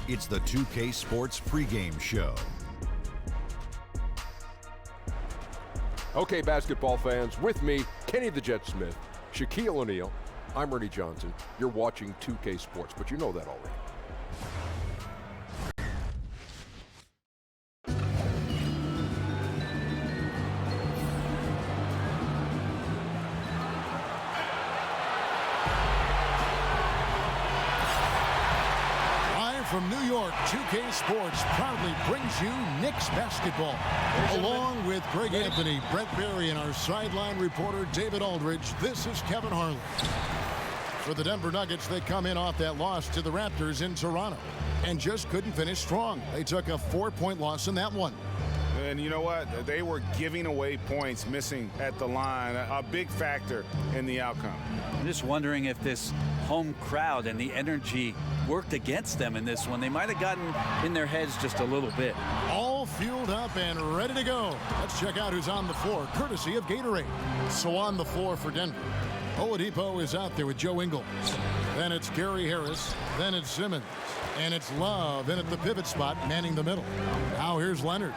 It's the 2K Sports pregame show. Okay, basketball fans, with me, Kenny the Jet Smith, Shaquille O'Neal, I'm Ernie Johnson. You're watching 2K Sports, but you know that already. From New York, 2K Sports proudly brings you Knicks basketball. Along with Greg Anthony, Brett Berry, and our sideline reporter David Aldridge, this is Kevin Harlan. For the Denver Nuggets, they come in off that loss to the Raptors in Toronto and just couldn't finish strong. They took a 4-point loss in that one. And you know what? They were giving away points, missing at the line, a big factor in the outcome. I'm just wondering if this home crowd and the energy worked against them in this one. They might have gotten in their heads just a little bit. All fueled up and ready to go. Let's check out who's on the floor, courtesy of Gatorade. So on the floor for Denver, Oladipo is out there with Joe Ingles. Then it's Gary Harris. Then it's Simmons. And it's Love in at the pivot spot, manning the middle. Now here's Leonard.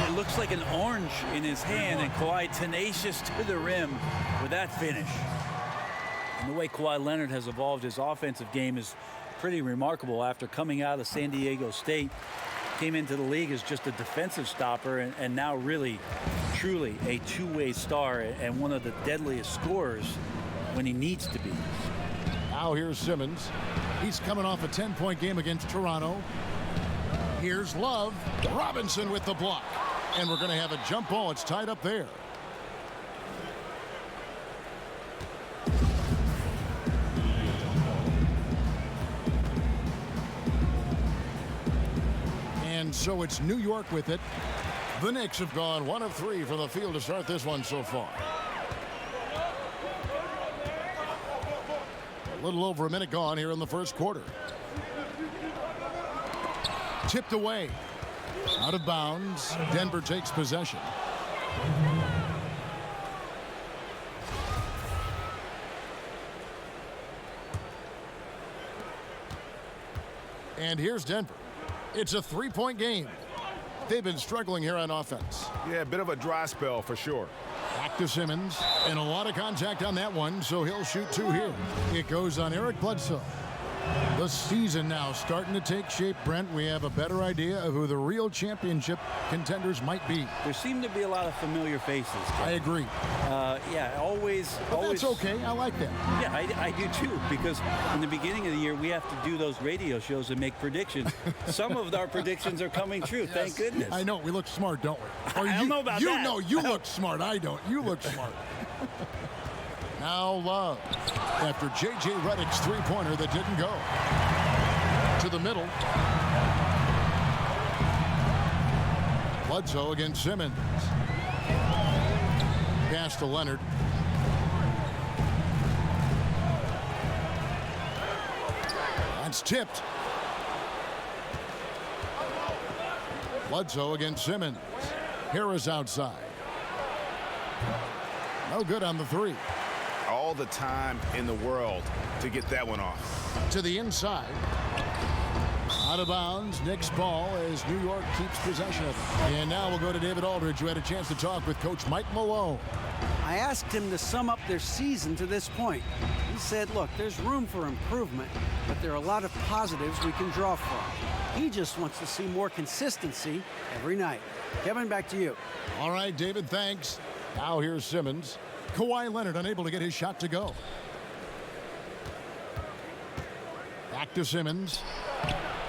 It looks like an orange in his hand, and Kawhi tenacious to the rim with that finish. And the way Kawhi Leonard has evolved his offensive game is pretty remarkable. After coming out of San Diego State, came into the league as just a defensive stopper, and now really, truly a two-way star and one of the deadliest scorers when he needs to be. Now here's Simmons. He's coming off a 10-point game against Toronto. Here's Love. Robinson with the block. And we're going to have a jump ball. It's tied up there. And so it's New York with it. The Knicks have gone 1 of 3 from the field to start this one so far. A little over a minute gone here in the first quarter. Tipped away. Out of bounds. Denver takes possession. And here's Denver. It's a 3-point game. They've been struggling here on offense. Yeah, a bit of a dry spell for sure. Back to Simmons, and a lot of contact on that one, so he'll shoot 2 here. It goes on Eric Bledsoe. The season now starting to take shape, Brent. We have a better idea of who the real championship contenders might be. There seem to be a lot of familiar faces. I agree. Yeah, always. That's okay. I like that. Yeah, I do too, because in the beginning of the year, we have to do those radio shows and make predictions. Some of our predictions are coming true, yes. Thank goodness. I know. We look smart, don't we? Or I don't know about that. You know, you look smart. I don't. You look smart. Now Love. After J.J. Redick's three-pointer that didn't go. To the middle. Bledsoe against Simmons. Pass to Leonard. That's tipped. Bledsoe against Simmons. Harris outside. No good on the three. All the time in the world to get that one off. To the inside. Out of bounds. Knicks ball as New York keeps possession of it. And now we'll go to David Aldridge, who had a chance to talk with Coach Mike Malone. I asked him to sum up their season to this point. He said, look, there's room for improvement, but there are a lot of positives we can draw from. He just wants to see more consistency every night. Kevin, back to you. All right, David, thanks. Now here's Simmons. Kawhi Leonard unable to get his shot to go. Back to Simmons.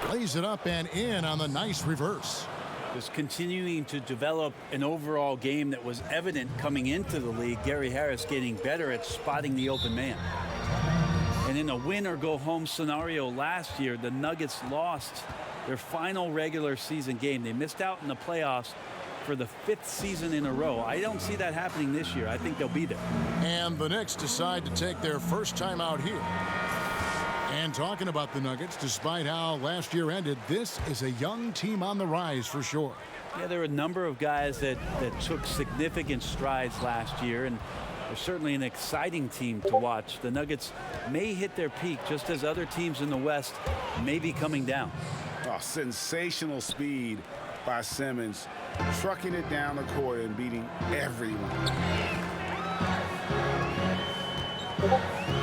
Plays it up and in on the nice reverse. Just continuing to develop an overall game that was evident coming into the league. Gary Harris getting better at spotting the open man. And in a win-or-go-home scenario last year, the Nuggets lost their final regular season game. They missed out in the playoffs for the 5th season in a row. I don't see that happening this year. I think they'll be there. And the Knicks decide to take their first time out here. And talking about the Nuggets, despite how last year ended, this is a young team on the rise for sure. Yeah, there are a number of guys that took significant strides last year, and They're certainly an exciting team to watch. The Nuggets may hit their peak just as other teams in the West may be coming down. Oh, sensational speed by Simmons, trucking it down the court and beating everyone.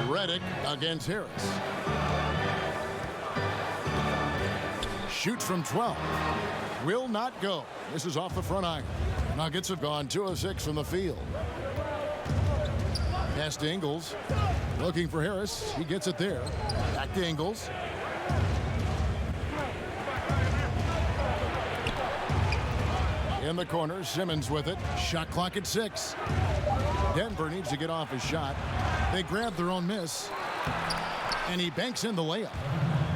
Redick against Harris. Shoots from 12. Will not go. This is off the front iron. Nuggets have gone 2 of 6 from the field. Pass to Ingles. Looking for Harris. He gets it there. Back to Ingles. In the corner, Simmons with it. Shot clock at 6. Denver needs to get off his shot. They grab their own miss. And he banks in the layup.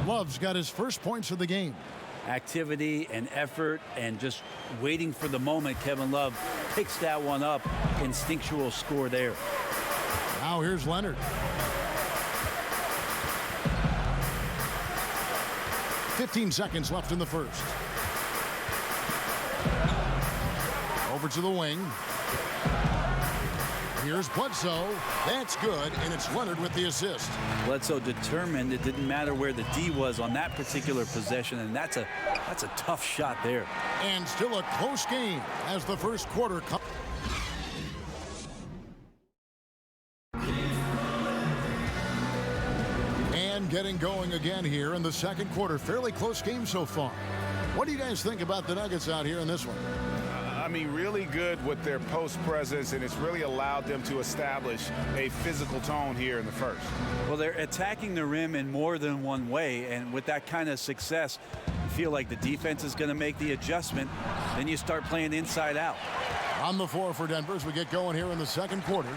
Love's got his first points of the game. Activity and effort and just waiting for the moment. Kevin Love picks that one up. Instinctual score there. Now here's Leonard. 15 seconds left in the first. Over to the wing. Here's Bledsoe. That's good, and it's Leonard with the assist. Bledsoe determined it didn't matter where the D was on that particular possession, and that's a tough shot there. And still a close game as the first quarter comes. And getting going again here in the second quarter. Fairly close game so far. What do you guys think about the Nuggets out here in this one? I mean, really good with their post presence, and it's really allowed them to establish a physical tone here in the first. Well, they're attacking the rim in more than one way, and with that kind of success, you feel like the defense is going to make the adjustment. Then you start playing inside out. On the floor for Denver as we get going here in the second quarter.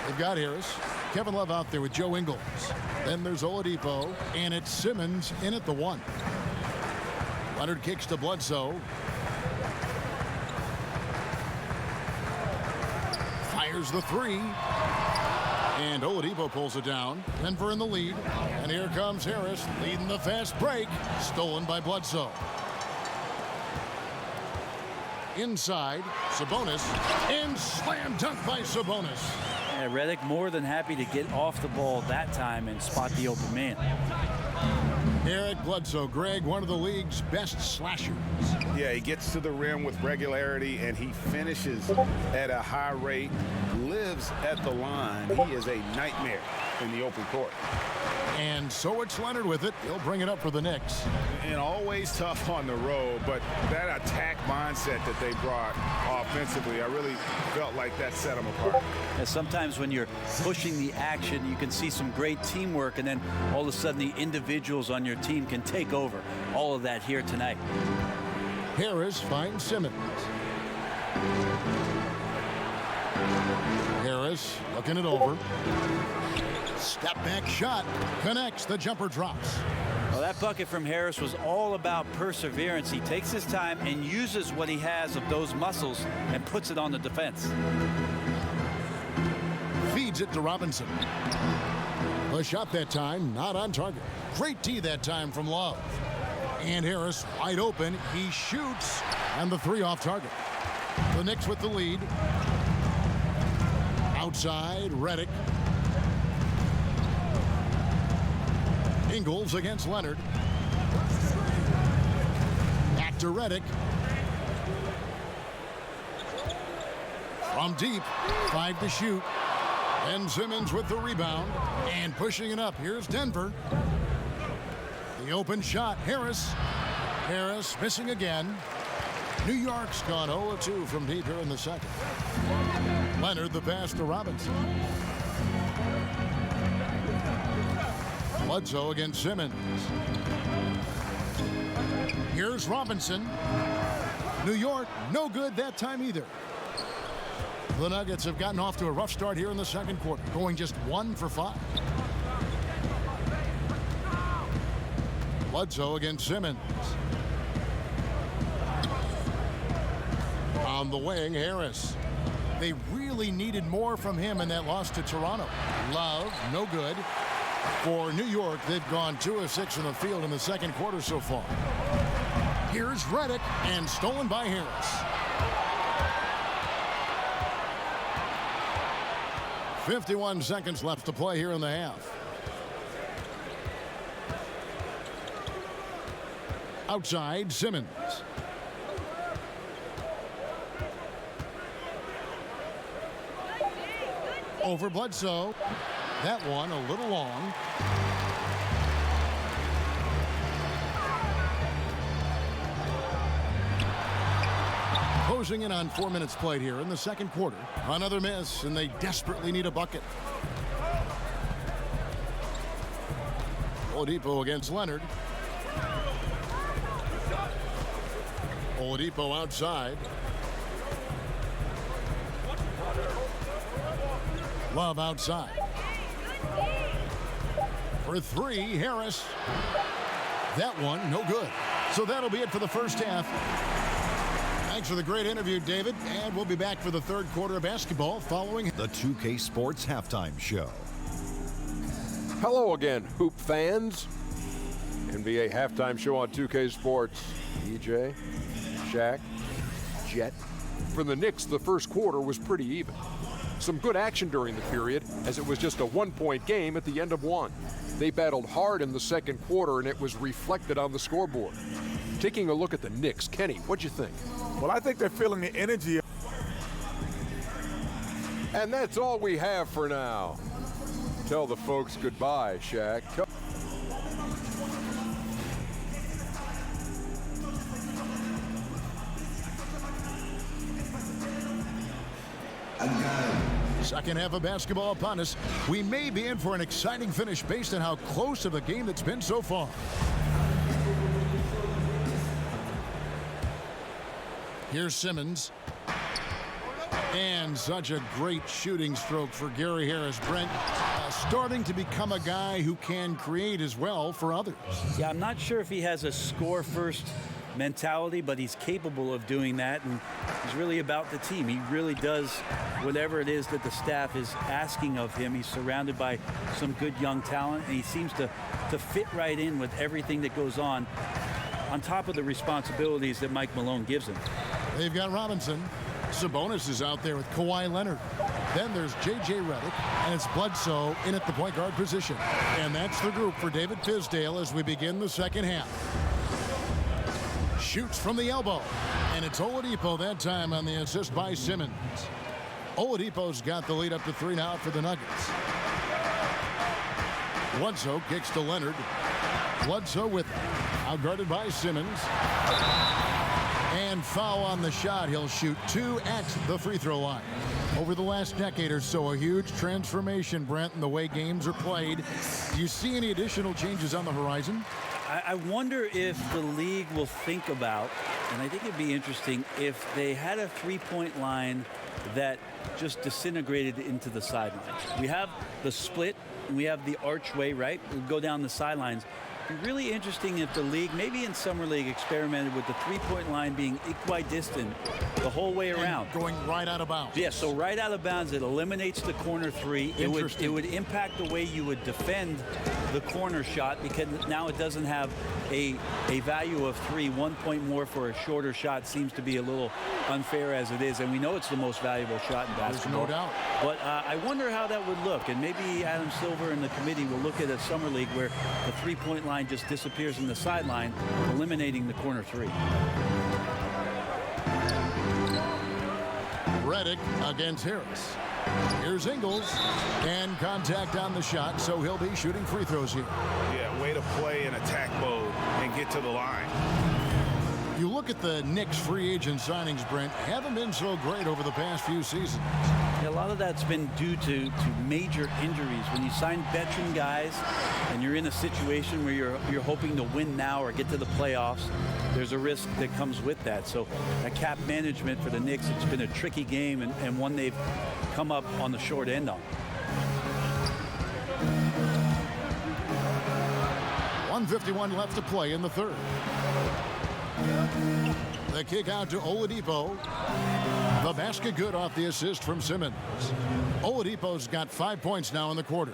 They've got Harris. Kevin Love out there with Joe Ingles. Then there's Oladipo, and it's Simmons in at the 1. Leonard kicks to Bledsoe. Fires the 3. And Oladipo pulls it down. Denver in the lead. And here comes Harris leading the fast break. Stolen by Bledsoe. Inside, Sabonis. And slam dunk by Sabonis. Yeah, Redick more than happy to get off the ball that time and spot the open man. Eric Bledsoe, Greg, one of the league's best slashers. Yeah, he gets to the rim with regularity, and he finishes at a high rate, lives at the line. He is a nightmare in the open court. And so it's Leonard with it. He'll bring it up for the Knicks. And always tough on the road, but that attack mindset that they brought offensively, I really felt like that set them apart. And sometimes when you're pushing the action, you can see some great teamwork, and then all of a sudden the individuals on your team can take over. All of that here tonight. Harris finds Simmons. Harris looking it over. Step back shot. Connects. The jumper drops. Well, that bucket from Harris was all about perseverance. He takes his time and uses what he has of those muscles and puts it on the defense. Feeds it to Robinson. A shot that time, not on target. Great D that time from Love. And Harris wide open. He shoots. And the 3 off target. The Knicks with the lead. Outside, Redick. Ingles against Leonard. Back to Redick. From deep, 5 to shoot. And Simmons with the rebound. And pushing it up. Here's Denver. The open shot. Harris. Harris missing again. New York's gone 0-2 from deep here in the second. Leonard the pass to Robinson. Bledsoe against Simmons. Here's Robinson. New York, no good that time either. The Nuggets have gotten off to a rough start here in the second quarter, going just 1 for 5. Bledsoe against Simmons. On the wing, Harris. They really needed more from him in that loss to Toronto. Love, no good. For New York, they've gone 2 of 6 in the field in the second quarter so far. Here's Redick, and stolen by Harris. 51 seconds left to play here in the half. Outside, Simmons. Over Bledsoe. That one a little long. Closing in on 4 minutes played here in the second quarter. Another miss, and they desperately need a bucket. Oladipo against Leonard. Oladipo outside. Love outside. For three, Harris. That one, no good. So that'll be it for the first half. Thanks for the great interview, David. And we'll be back for the third quarter of basketball following The 2K Sports Halftime Show. Hello again, hoop fans. NBA halftime show on 2K Sports. EJ, Shaq, Jet. For the Knicks, the first quarter was pretty even. Some good action during the period, as it was just a one-point game at the end of one. They battled hard in the second quarter, and it was reflected on the scoreboard. Taking a look at the Knicks, Kenny, what'd you think? Well, I think they're feeling the energy. And that's all we have for now. Tell the folks goodbye, Shaq. second half of basketball upon us. We may be in for an exciting finish based on how close of a game that's been so far. Here's Simmons. And such a great shooting stroke for Gary Harris. Brent starting to become a guy who can create as well for others. Yeah, I'm not sure if he has a score-first mentality, but he's capable of doing that, and he's really about the team. He really does whatever it is that the staff is asking of him. He's surrounded by some good young talent, and he seems to fit right in with everything that goes on top of the responsibilities that Mike Malone gives him. They've got Robinson. Sabonis is out there with Kawhi Leonard. Then there's J.J. Redick, and it's Bledsoe in at the point guard position. And that's the group for David Fizdale as we begin the second half. Shoots from the elbow, and it's Oladipo that time on the assist by Simmons. Oladipo's got the lead up to 3 now for the Nuggets. Bledsoe kicks to Leonard. Bledsoe with outguarded by Simmons. And foul on the shot. He'll shoot 2 at the free throw line. Over the last decade or so, a huge transformation, Brent, in the way games are played. Do you see any additional changes on the horizon? I wonder if the league will think about, and I think it'd be interesting, if they had a three-point line that just disintegrated into the sidelines. We have the split, and we have the archway, right? We go down the sidelines. It'd be really interesting if the league, maybe in Summer League, experimented with the three-point line being equidistant the whole way around. And going right out of bounds. Yeah, so right out of bounds, it eliminates the corner three. It would impact the way you would defend the corner shot, because now it doesn't have a value of 3. 1 point more for a shorter shot seems to be a little unfair as it is, and we know it's the most valuable shot in basketball. There's no doubt. But I wonder how that would look, and maybe Adam Silver and the committee will look at a Summer League where the three-point line just disappears in the sideline, eliminating the corner 3. Redick against Harris. Here's Ingles, and contact on the shot, so he'll be shooting free throws here. Yeah, way to play in attack mode and get to the line. You look at the Knicks free agent signings, Brent, haven't been so great over the past few seasons. A lot of that's been due to major injuries. When you sign veteran guys and you're in a situation where you're hoping to win now or get to the playoffs, there's a risk that comes with that. So that cap management for the Knicks, it's been a tricky game and one they've come up on the short end on. 1:51 left to play in the third. The kick out to Oladipo. The basket good off the assist from Simmons. Oladipo's got 5 points now in the quarter.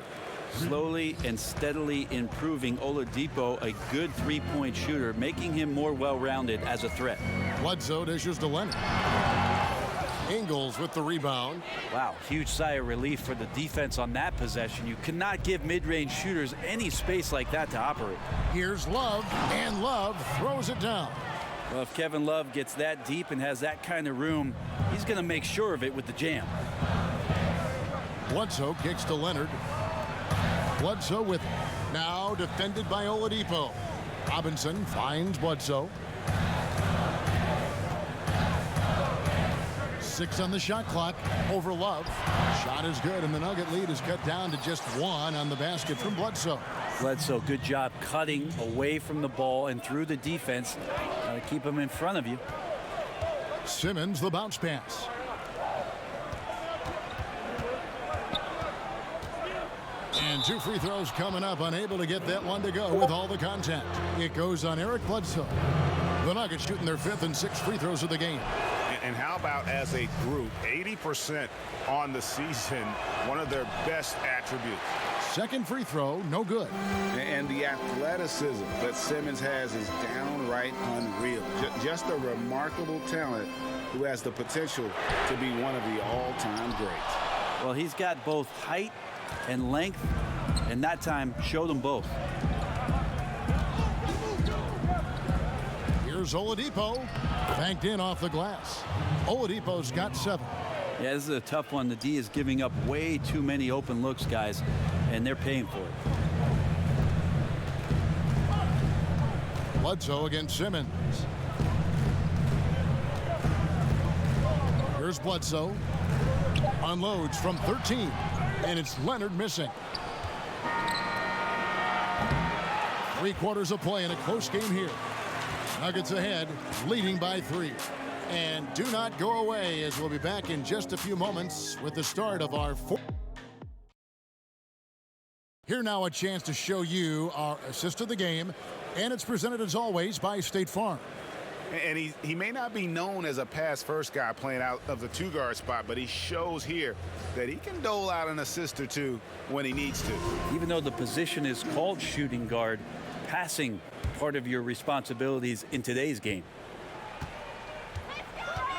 Slowly and steadily improving Oladipo, a good three-point shooter, making him more well-rounded as a threat. Bledsoe dishes to Leonard. Ingles with the rebound. Wow, huge sigh of relief for the defense on that possession. You cannot give mid-range shooters any space like that to operate. Here's Love, and Love throws it down. Well, if Kevin Love gets that deep and has that kind of room, he's going to make sure of it with the jam. Bledsoe kicks to Leonard. Bledsoe with it. Now defended by Oladipo. Robinson finds Bledsoe. 6 on the shot clock over Love. Shot is good, and the Nugget lead is cut down to just 1 on the basket from Bledsoe. Bledsoe, good job cutting away from the ball and through the defense. Got to keep him in front of you. Simmons, the bounce pass. And 2 free throws coming up, unable to get that one to go with all the contact. It goes on Eric Bledsoe. The Nuggets shooting their 5th and 6th free throws of the game. And how about as a group, 80% on the season, one of their best attributes. Second free throw, no good. And the athleticism that Simmons has is downright unreal. Just a remarkable talent who has the potential to be one of the all-time greats. Well, he's got both height and length, and that time showed them both. Here's Oladipo, banked in off the glass. Oladipo's got 7. Yeah, this is a tough one. The D is giving up way too many open looks, guys, and they're paying for it. Bledsoe against Simmons. Here's Bledsoe. Unloads from 13, and it's Leonard missing. 3/4 of play in a close game here. Nuggets ahead, leading by 3. And do not go away, as we'll be back in just a few moments with the start of our 4th. Here now a chance to show you our assist of the game, and it's presented as always by State Farm. And he may not be known as a pass-first guy playing out of the 2-guard spot, but he shows here that he can dole out an assist or 2 when he needs to. Even though the position is called shooting guard, passing part of your responsibilities in today's game.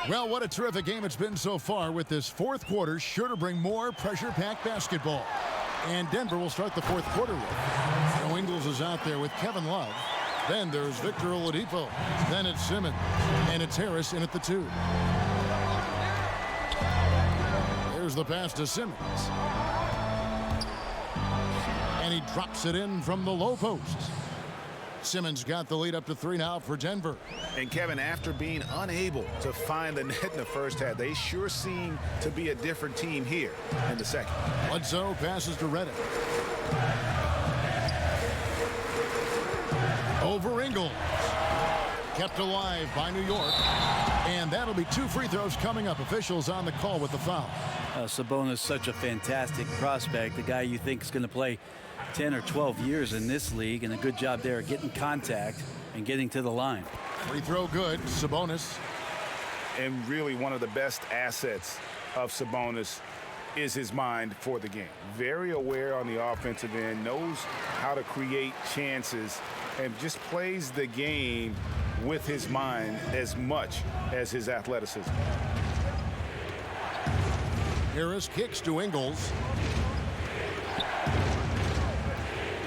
Well, what a terrific game it's been so far, with this 4th quarter sure to bring more pressure-packed basketball. And Denver will start the 4th quarter with. Joe Ingles is out there with Kevin Love. Then there's Victor Oladipo. Then it's Simmons. And it's Harris in at the 2. There's the pass to Simmons. And he drops it in from the low post. Simmons got the lead up to 3 now for Denver. And Kevin, after being unable to find the net in the first half, they sure seem to be a different team here in the second. Bledsoe passes to Reddick. Over Ingles. Kept alive by New York. And that'll be 2 free throws coming up. Officials on the call with the foul. Sabonis, such a fantastic prospect, the guy you think is going to play 10 or 12 years in this league, and a good job there getting contact and getting to the line. Free throw good. Sabonis. And really one of the best assets of Sabonis is his mind for the game. Very aware on the offensive end, knows how to create chances, and just plays the game with his mind as much as his athleticism. Harris kicks to Ingles.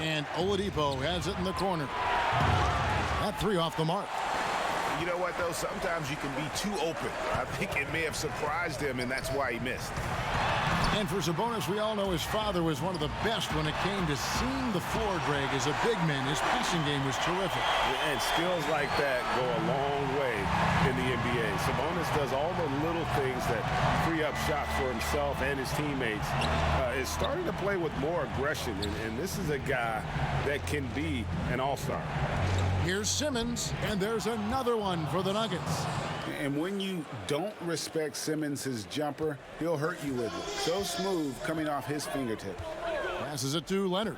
And Oladipo has it in the corner. That 3 off the mark. You know what, though? Sometimes you can be too open. I think it may have surprised him, and that's why he missed. And for Sabonis, we all know his father was one of the best when it came to seeing the floor, Greg. As a big man, his passing game was terrific. And skills like that go a long way in the NBA. Sabonis does all the little things that free up shots for himself and his teammates. Is starting to play with more aggression, and this is a guy that can be an all-star. Here's Simmons, and there's another one for the Nuggets. And when you don't respect Simmons' jumper, he'll hurt you with it. So smooth coming off his fingertips. Passes it to Leonard.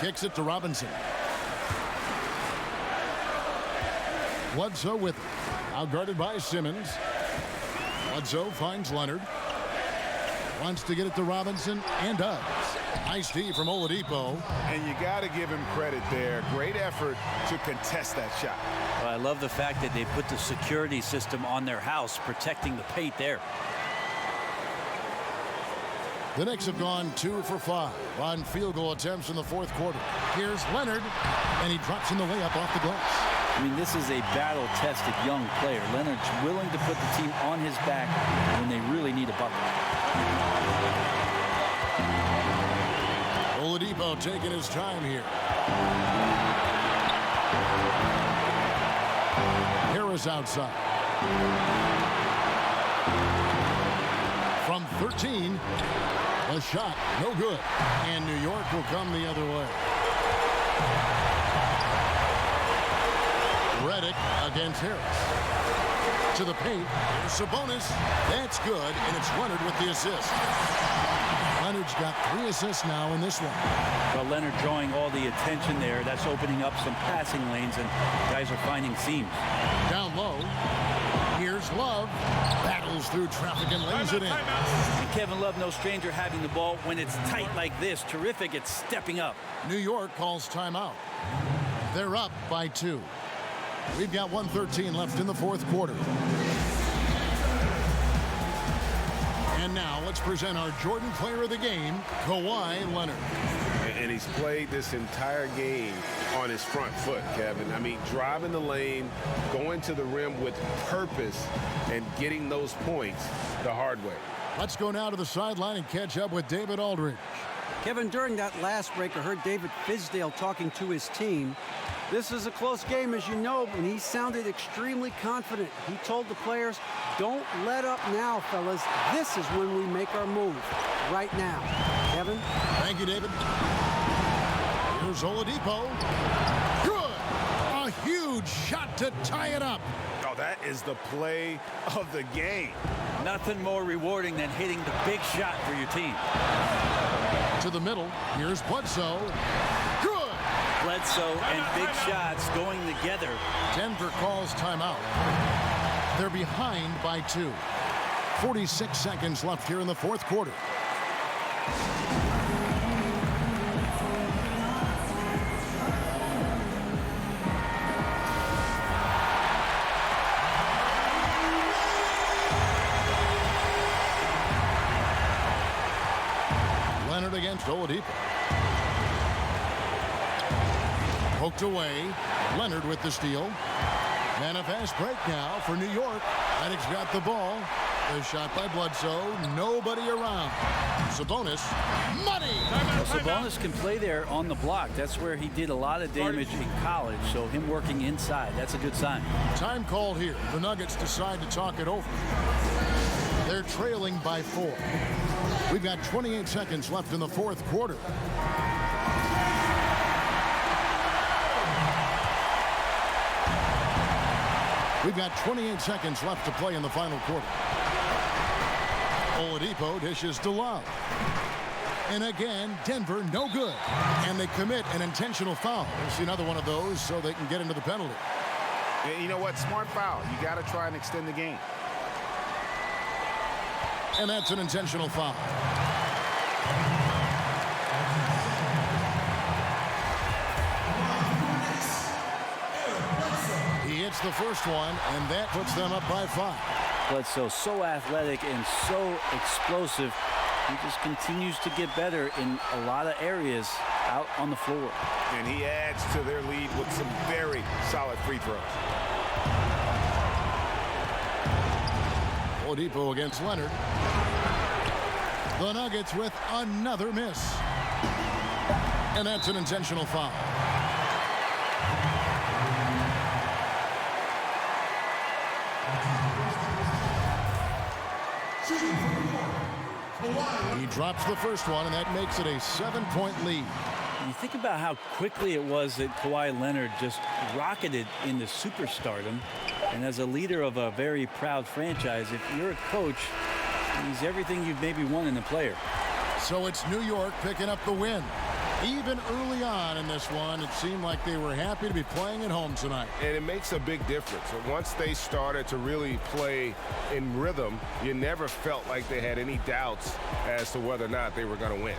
Kicks it to Robinson. Bledsoe with it. Outguarded by Simmons. Bledsoe finds Leonard. Wants to get it to Robinson and does. Nice D from Oladipo. And you got to give him credit there. Great effort to contest that shot. Well, I love the fact that they put the security system on their house, protecting the paint there. The Knicks have gone 2 for 5 on field goal attempts in the fourth quarter. Here's Leonard, and he drops in the layup off the glass. I mean, this is a battle-tested young player. Leonard's willing to put the team on his back when they really need a bucket. Oladipo taking his time here. Harris outside. From 13, a shot, no good. And New York will come the other way. Redick against Harris. To the paint. Here's Sabonis. That's good, and it's Leonard with the assist. Leonard's got 3 assists now in this one. Well, Leonard drawing all the attention there. That's opening up some passing lanes, and guys are finding seams. Down low. Here's Love. Battles through traffic and lays it in. And Kevin Love, no stranger having the ball when it's tight like this. Terrific at stepping up. New York calls timeout. They're up by 2. We've got 1:13 left in the fourth quarter. And now let's present our Jordan Player of the Game, Kawhi Leonard. And he's played this entire game on his front foot, Kevin. I mean, driving the lane, going to the rim with purpose, and getting those points the hard way. Let's go now to the sideline and catch up with David Aldridge. Kevin, during that last break, I heard David Fizdale talking to his team. This is a close game, as you know, and he sounded extremely confident. He told the players, don't let up now, fellas. This is when we make our move, right now. Kevin? Thank you, David. Here's Oladipo. Good! A huge shot to tie it up. Oh, that is the play of the game. Nothing more rewarding than hitting the big shot for your team. To the middle. Here's Bledsoe. Good! Bledsoe and big shots going together. Denver calls timeout. They're behind by 2. 46 seconds left here in the fourth quarter. Leonard against Oladipo. Poked away. Leonard with the steal. And a fast break now for New York. Reddick's got the ball. The shot by Bledsoe. Nobody around. Sabonis. Money! Well, Sabonis can play there on the block. That's where he did a lot of damage in college. So him working inside, that's a good sign. Time called here. The Nuggets decide to talk it over. They're trailing by 4. We've got 28 seconds left in the fourth quarter. We've got 28 seconds left to play in the final quarter. Oladipo dishes to Love. And again, Denver no good. And they commit an intentional foul. We'll see another one of those so they can get into the penalty. And you know what? Smart foul. You got to try and extend the game. And that's an intentional foul. He hits the first one, and that puts them up by 5. Bledsoe so athletic and so explosive. He just continues to get better in a lot of areas out on the floor. And he adds to their lead with some very solid free throws. Oladipo against Leonard. The Nuggets with another miss. And that's an intentional foul. He drops the first one, and that makes it a 7-point lead. You think about how quickly it was that Kawhi Leonard just rocketed into superstardom. And as a leader of a very proud franchise, if you're a coach, he's everything you've maybe won in a player. So it's New York picking up the win. Even early on in this one, it seemed like they were happy to be playing at home tonight. And it makes a big difference. Once they started to really play in rhythm, you never felt like they had any doubts as to whether or not they were going to win.